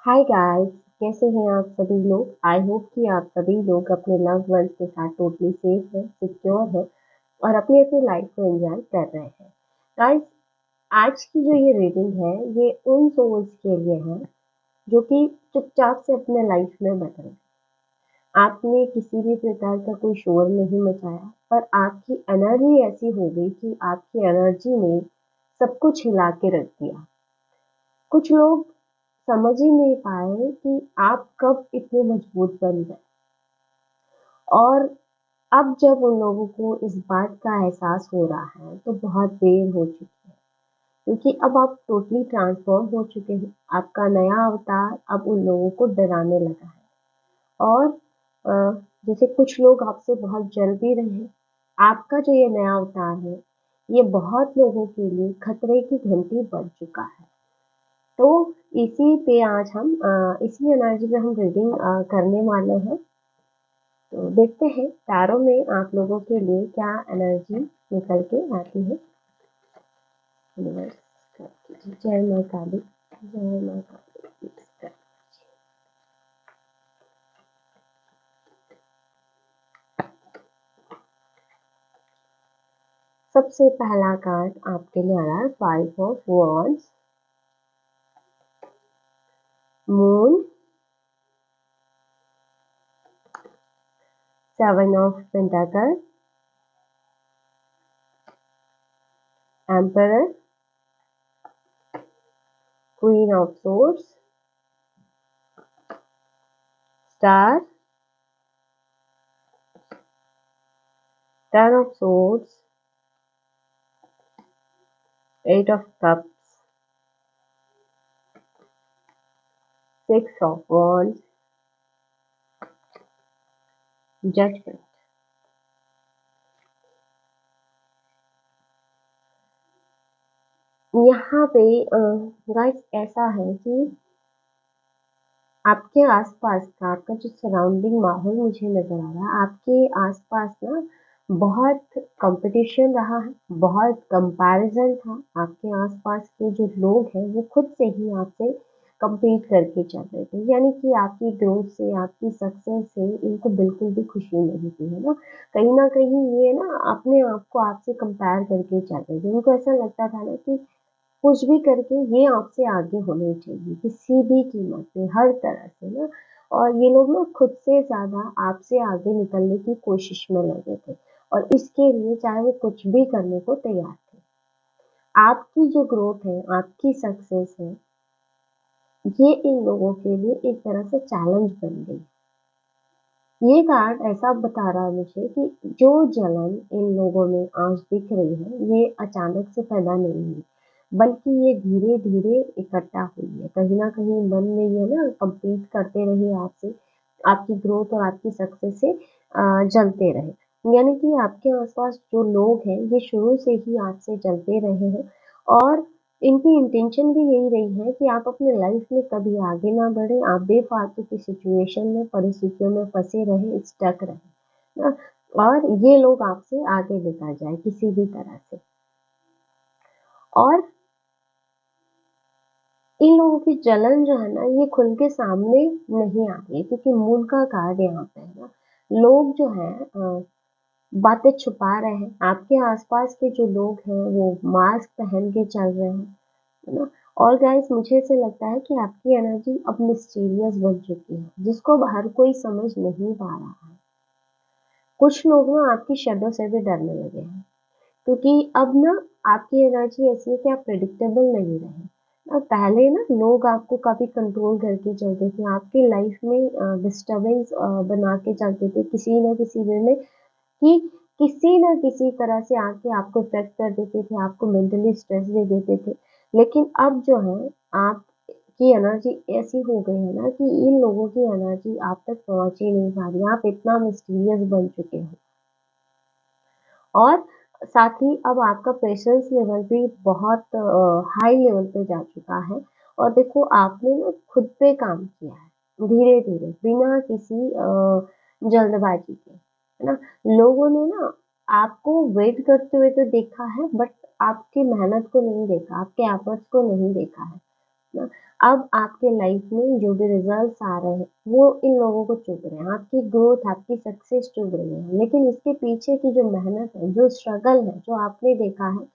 Hi guys. कैसे हैं आप सभी लोग। आई होप कि आप सभी लोग अपने लव्ड वंस के साथ टोटली सेफ हैं, सिक्योर हैं और अपनी अपनी लाइफ को एंजॉय कर रहे हैं। गाइस, आज की जो ये रीडिंग है ये उन सोल्स के लिए है जो कि चुपचाप से अपने लाइफ में बदल। आपने किसी भी प्रकार का कोई शोर नहीं मचाया, पर आपकी एनर्जी ऐसी हो गई कि आपकी एनर्जी ने सब कुछ हिला के रख दिया। कुछ लोग समझ ही नहीं पाए कि आप कब इतने मजबूत बन गए, और अब जब उन लोगों को इस बात का एहसास हो रहा है तो बहुत देर हो चुकी है, क्योंकि अब आप टोटली ट्रांसफॉर्म हो चुके हैं। आपका नया अवतार अब उन लोगों को डराने लगा है। और जैसे कुछ लोग आपसे बहुत जल भी रहे हैं, आपका जो ये नया अवतार है ये बहुत लोगों के लिए खतरे की घंटी बज चुका है। तो इसी पे आज हम इसी एनर्जी पे हम रीडिंग करने वाले हैं। तो देखते हैं तारों में आप लोगों के लिए क्या एनर्जी निकल के आती है। यूनिवर्स कर दीजिए। जय मां काली, जय मां काली, प्लीज कर दीजिए। सबसे पहला कार्ड आपके लिए आ रहा है 5 of wands, moon, 7 of pentacle, emperor, queen of swords, star, 10 of swords, 8 of cups, 6 of wands, judgement. यहाँ पे गाइस ऐसा है कि आपके आसपास का आपका जो सराउंडिंग माहौल मुझे नजर आ रहा है, आपके आसपास ना बहुत कंपटीशन रहा है, बहुत कंपैरिजन था। आपके आसपास के जो लोग हैं वो खुद से ही आपसे compete करके चल रहे थे, यानी कि आपकी ग्रोथ से, आपकी सक्सेस से इनको बिल्कुल भी खुशी नहीं थी, है ना कहीं ये ना अपने आप को आपसे कंपेयर करके चल रहे थे। उनको ऐसा लगता था ना कि कुछ भी करके ये आपसे आगे होने चाहिए, किसी भी कीमत पे, हर तरह से ना। और ये लोग ना खुद से ज्यादा आपसे आगे निकलने की कोशिश में लगे थे, और इसके लिए चाहे वो कुछ भी करने को तैयार थे। आपकी जो ग्रोथ है, आपकी सक्सेस है, ये इन लोगों के लिए एक तरह से चैलेंज बन गई। ये कार्ड ऐसा बता रहा है मुझे कि जो जलन इन लोगों में आज दिख रही है ये अचानक से पैदा नहीं हुई, बल्कि ये धीरे धीरे इकट्ठा हुई है। कहीं ना कहीं मन में ये ना compete करते रहे आपसे, आपकी ग्रोथ और आपकी सक्सेस से जलते रहे। यानी कि आपके आसपास जो लोग हैं ये शुरू से ही आपसे जलते रहे हैं, और इनकी इंटेंशन भी यही रही है कि आप अपने लाइफ में कभी आगे ना बढ़े, आप बेफालतू की सिचुएशन में, परिस्थितियों में फंसे रहे, स्टक रहे ना, और ये लोग आपसे आगे लेकर जाए किसी भी तरह से। और इन लोगों की जलन जो है ना ये खुल के सामने नहीं आ रही है, क्योंकि मून का कार्ड यहाँ पे है ना। लोग जो है बातें छुपा रहे हैं। आपके आसपास के जो लोग हैं वो मास्क पहन के चल रहे हैं, है ना। और गाइस, मुझे ऐसे लगता है कि आपकी एनर्जी अब मिस्टीरियस बन चुकी है, जिसको अब हर कोई समझ नहीं पा रहा है। कुछ लोग ना आपकी शैडो से भी डरने लगे हैं, क्योंकि अब ना आपकी एनर्जी ऐसी है कि आप प्रेडिक्टेबल नहीं रहे। पहले ना लोग आपको काफी कंट्रोल करके चलते थे, आपकी लाइफ में डिस्टरबेंस बना के चलते थे किसी न किसी वे में, कि किसी न किसी तरह से आके आपको इफ़ेक्ट कर देते थे, आपको मेंटली स्ट्रेस दे देते थे। लेकिन अब जो है आपकी एनर्जी ऐसी हो गई है ना कि इन लोगों की एनर्जी आप तक पहुँच ही नहीं पा रही, आप इतना मिस्टीरियस बन चुके हो। और साथ ही अब आपका पेशेंस लेवल भी बहुत हाई लेवल पे जा चुका है। और देखो, आपने ना खुद पे काम किया है धीरे-धीरे, बिना किसी जल्दबाजी के, है ना? लोगों ने ना आपको वेट करते हुए तो देखा है, बट आपकी मेहनत को नहीं देखा, आपके एफर्ट्स को नहीं देखा है। ना। अब आपके लाइफ में जो भी रिजल्ट्स आ रहे हैं वो इन लोगों को चुभ रहे हैं, आपकी ग्रोथ, आपकी सक्सेस चुभ रही है, लेकिन इसके पीछे की जो मेहनत है, जो स्ट्रगल है, जो आपने देखा है,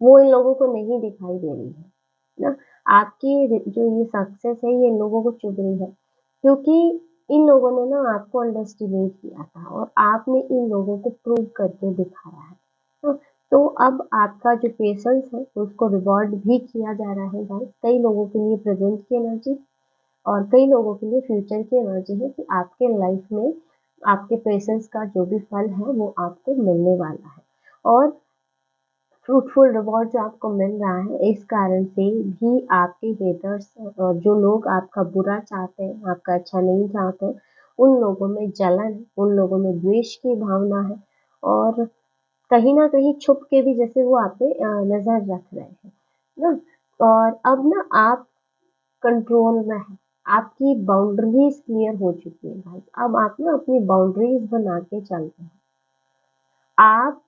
वो इन लोगों को नहीं दिखाई दे रही है ना। आपकी जो ये सक्सेस है ये इन लोगों को चुभ रही है, क्योंकि इन लोगों ने ना आपको अंडरस्टिमेट किया था और आपने इन लोगों को प्रूव करके दिखाया है ना। तो अब आपका जो पेशेंस है उसको रिवॉर्ड भी किया जा रहा है गाइस। कई लोगों के लिए प्रेजेंट की एनर्जी और कई लोगों के लिए फ्यूचर की एनर्जी है कि आपके लाइफ में आपके पेशेंस का जो भी फल है वो आपको मिलने वाला है। और फ्रूटफुल रिवॉर्ड जो आपको मिल रहा है, इस कारण से भी आपके हेटर्स, जो लोग आपका बुरा चाहते हैं, आपका अच्छा नहीं चाहते, उन लोगों में जलन है, उन लोगों में द्वेष की भावना है, और कहीं ना कहीं छुप के भी जैसे वो आप पे नजर रख रहे हैं ना। और अब ना आप कंट्रोल में है, आपकी बाउंड्रीज क्लियर हो चुकी है भाई। अब आप ना अपनी बाउंड्रीज बना के चल रहे हैं। आप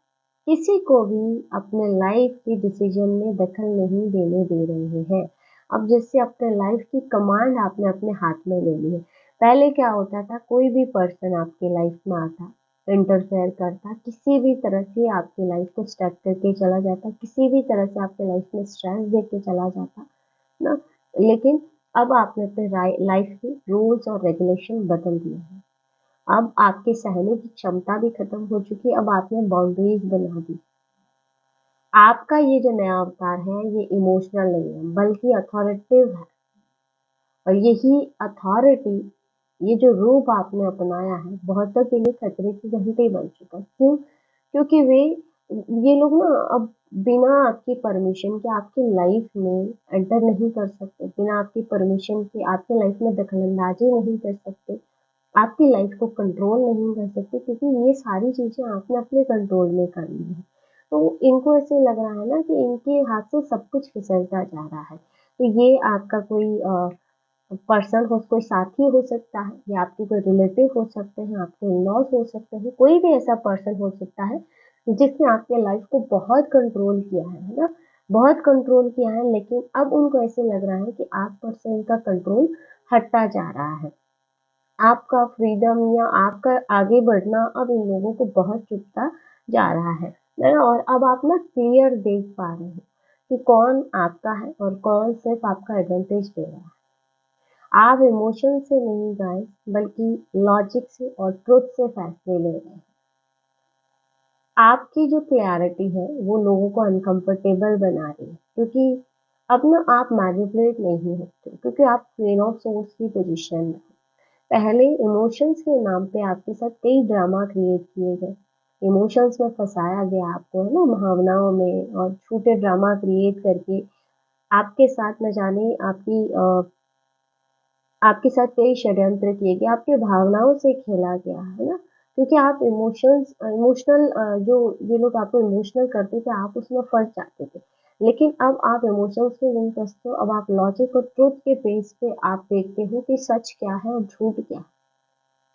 किसी को भी अपने लाइफ की डिसीजन में दखल नहीं देने दे रहे हैं। अब जैसे अपने लाइफ की कमांड आपने अपने हाथ में ले ली है। पहले क्या होता था, कोई भी पर्सन आपकी लाइफ में आता, इंटरफेयर करता, किसी भी तरह से आपकी लाइफ को स्टक करके चला जाता, किसी भी तरह से आपके लाइफ में स्ट्रेस दे के चला जाता ना। लेकिन अब आपने अपने लाइफ के रूल्स और रेगुलेशन बदल दिए हैं। अब आपके सहने की क्षमता भी खत्म हो चुकी है, अब आपने बाउंड्रीज बना दी। आपका ये जो नया अवतार है ये इमोशनल नहीं है बल्कि अथॉरिटेटिव है। और यही अथॉरिटी, ये जो रूप आपने अपनाया है, बहुतों के लिए खतरे की घंटी बन चुका है। क्यों? क्योंकि ये लोग ना अब बिना आपकी परमिशन के आपकी लाइफ में एंटर नहीं कर सकते, बिना आपकी परमिशन के आपकी लाइफ में दखलंदाजी नहीं कर सकते, आपकी लाइफ को कंट्रोल नहीं कर सकते, क्योंकि ये सारी चीजें आपने अपने कंट्रोल में कर ली है। तो इनको ऐसे लग रहा है ना कि इनके हाथ से सब कुछ फिसलता जा रहा है। तो ये आपका कोई पर्सन हो, कोई साथी हो सकता है, या आपके कोई रिलेटिव हो सकते हैं, आपके इन-लॉज हो सकते हैं, कोई भी ऐसा पर्सन हो सकता है जिसने आपके लाइफ को बहुत कंट्रोल किया है ना, बहुत कंट्रोल किया है, लेकिन अब उनको ऐसे लग रहा है कि आप पर से इनका कंट्रोल हटता जा रहा है। आपका फ्रीडम या आपका आगे बढ़ना अब इन लोगों को बहुत चुभता जा रहा है ना। और अब आप ना क्लियर देख पा रहे हैं कि कौन आपका है और कौन सिर्फ आपका एडवांटेज ले रहा है। आप इमोशन से नहीं गाइस, बल्कि लॉजिक से और ट्रुथ से फैसले ले रहे हैं। आपकी जो क्लैरिटी है वो लोगों को अनकंफर्टेबल बना रही है, क्योंकि अब ना आप मैनिपुलेट नहीं होते, क्योंकि आप क्वीन ऑफ सोर्स की पोजीशन में। पहले इमोशंस के नाम पे आपके साथ कई ड्रामा क्रिएट किए गए, इमोशंस में फंसाया गया आपको, है ना, भावनाओं में, और झूठे ड्रामा क्रिएट करके आपके साथ न जाने आपके साथ कई षड्यंत्र किए गए, आपके भावनाओं से खेला गया है ना। क्योंकि आप इमोशनल, जो ये लोग आपको इमोशनल करते थे, आप उसमें फंस जाते थे। लेकिन अब आप इमोशंस में नहीं फंसते हो, अब आप लॉजिक और ट्रुथ के बेस पे आप देखते हो कि सच क्या है और झूठ क्या है।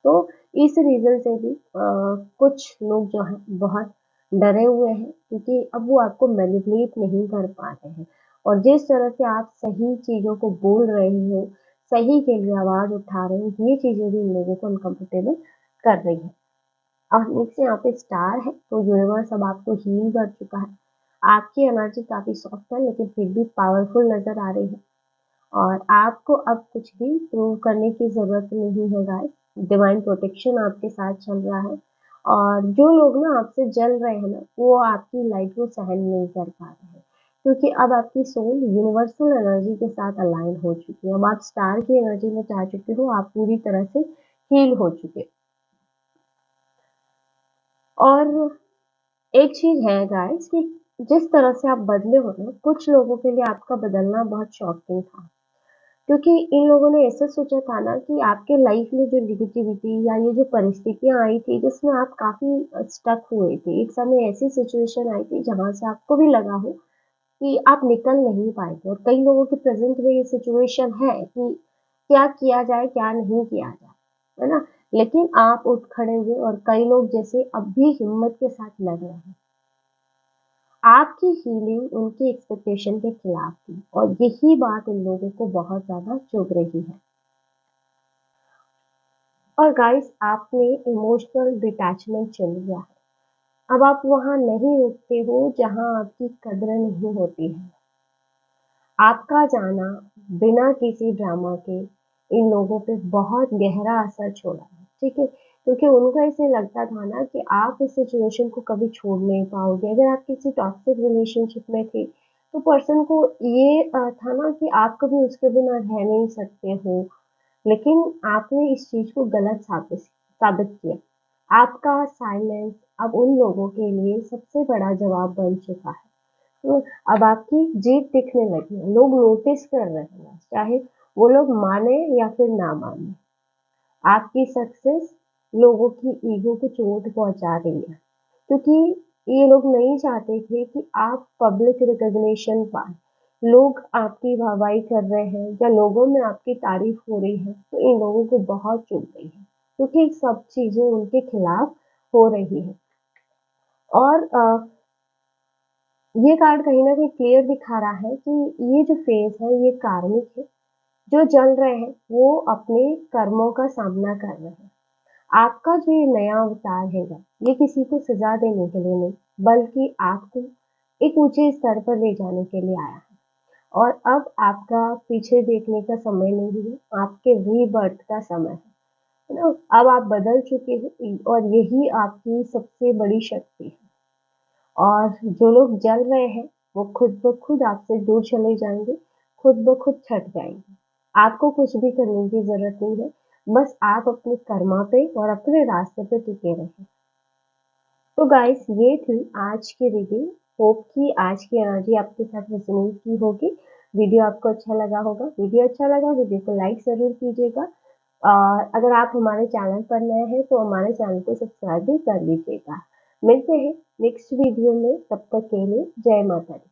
तो इस रीजन से भी कुछ लोग जो हैं बहुत डरे हुए हैं, क्योंकि अब वो आपको मैनिपुलेट नहीं कर पा रहे हैं। और जिस तरह से आप सही चीजों को बोल रहे हो, सही के लिए आवाज उठा रहे हो, ये चीजें भी इन लोगों को अनकंफर्टेबल कर रही है। और नेक्स्ट यहाँ पे स्टार है, तो यूनिवर्स अब आपको हील कर चुका है। आपकी एनर्जी काफी सॉफ्ट है लेकिन फिर भी पावरफुल नजर आ रही है। और आपको अब कुछ भी प्रूव करने की ज़रूरत नहीं है गाइस। डिवाइन प्रोटेक्शन आपके साथ चल रहा है। और जो लोग ना आपसे जल रहे हैं ना, वो आपकी लाइट को सहन नहीं कर पा रहे हैं, क्योंकि अब आपकी सोल यूनिवर्सल एनर्जी के साथ अलाइन हो चुकी है। अब आप स्टार की एनर्जी में जा चुके हो, आप पूरी तरह से हील हो चुके। और एक चीज है गाइस कि जिस तरह से आप बदले हो ना, कुछ लोगों के लिए आपका बदलना बहुत शॉकिंग था, क्योंकि इन लोगों ने ऐसा सोचा था ना कि आपके लाइफ में जो नेगेटिविटी या ये जो परिस्थितियां आई थी जिसमें आप काफी स्टक हुए थे, एक समय ऐसी सिचुएशन आई थी जहां से आपको भी लगा हो कि आप निकल नहीं पाएंगे। और कई लोगों के प्रेजेंट में ये सिचुएशन है कि क्या किया जाए, क्या नहीं किया जाए, है ना। लेकिन आप उठ खड़े हुए, और कई लोग जैसे अब भी हिम्मत के साथ लग रहे हैं। आपकी हीलिंग उनकी एक्सपेक्टेशन के खिलाफ थी और यही बात इन लोगों को बहुत ज़्यादा चुभ रही है। और गाइस, आपने इमोशनल डिटैचमेंट चुन लिया है। अब आप वहाँ नहीं रुकते हो जहाँ आपकी कद्र नहीं होती है। आपका जाना बिना किसी ड्रामा के इन लोगों पे बहुत गहरा असर छोड़ा है, ठीक है? क्योंकि उनको ऐसे लगता था ना कि आप इस सिचुएशन को कभी छोड़ नहीं पाओगे। अगर आप किसी टॉक्सिक रिलेशनशिप में थे, तो पर्सन को ये था ना कि आप कभी उसके बिना रह नहीं सकते हो। लेकिन आपने इस चीज को गलत साबित साबित किया। आपका साइलेंस अब उन लोगों के लिए सबसे बड़ा जवाब बन चुका है। तो अब आपकी जीत दिखने लगी है, लोग नोटिस कर रहे हैं, चाहे वो लोग माने या फिर ना माने। आपकी सक्सेस लोगों की ईगो को चोट पहुंचा रही है, क्योंकि ये लोग नहीं चाहते थे कि आप पब्लिक रिकॉग्निशन पाए। लोग आपकी वाहवाही कर रहे हैं या लोगों में आपकी तारीफ हो रही है, तो इन लोगों को बहुत चुभ रही है, क्योंकि सब चीजें उनके खिलाफ हो रही है। और ये कार्ड कहीं न कहीं क्लियर दिखा रहा है कि ये जो फेज़ है ये कार्मिक है। जो जल रहे हैं वो अपने कर्मों का सामना कर रहे हैं। आपका जो ये नया अवतार हैगा, ये किसी को सज़ा देने के लिए नहीं, बल्कि आपको एक ऊँचे स्तर पर ले जाने के लिए आया है। और अब आपका पीछे देखने का समय नहीं है, आपके रीबर्थ का समय है ना? अब आप बदल चुके हैं और यही आपकी सबसे बड़ी शक्ति है। और जो लोग जल रहे हैं वो खुद ब खुद आपसे दूर चले जाएंगे, खुद ब खुद छट जाएंगे। आपको कुछ भी करने की जरूरत नहीं है, बस आप अपने कर्मा पे और अपने रास्ते पे टिके रहें। तो गाइस, ये थी आज की रीडिंग। होप कि आज की एनर्जी आपके साथ रेजोनेट की होगी। वीडियो आपको अच्छा लगा होगा। वीडियो अच्छा लगा, वीडियो को लाइक जरूर कीजिएगा। और अगर आप हमारे चैनल पर नए हैं तो हमारे चैनल को सब्सक्राइब भी कर लीजिएगा। मिलते हैं नेक्स्ट वीडियो में, तब तक के लिए जय माता दी।